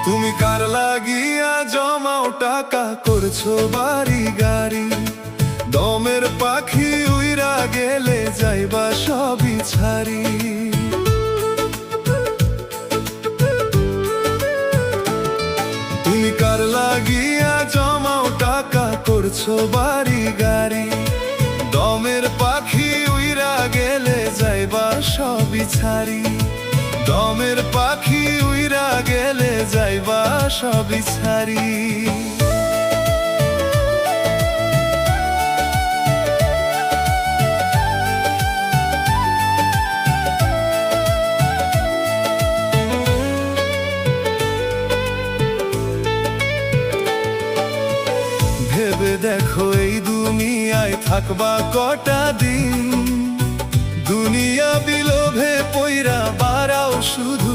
তুমি কার লাগিয়া জমাও টাকা করছো বাড়ি গাড়ি, দমের পাখি উইরা গেলে যাইবা সবই ছাড়ি। তুমি কার লাগিয়া জমাও টাকা করছো বাড়ি গাড়ি, দমের পাখি উইরা গেলে যাইবা সবই ছাড়ি। দমের পাখি উইরা গেলে যাইবা সবই ছাড়ি। ভেবে দেখো এই দুনিয়ায় থাকবা কটা দিন, দুনিয়া বিলোভে পইরা বাড়াও শুধু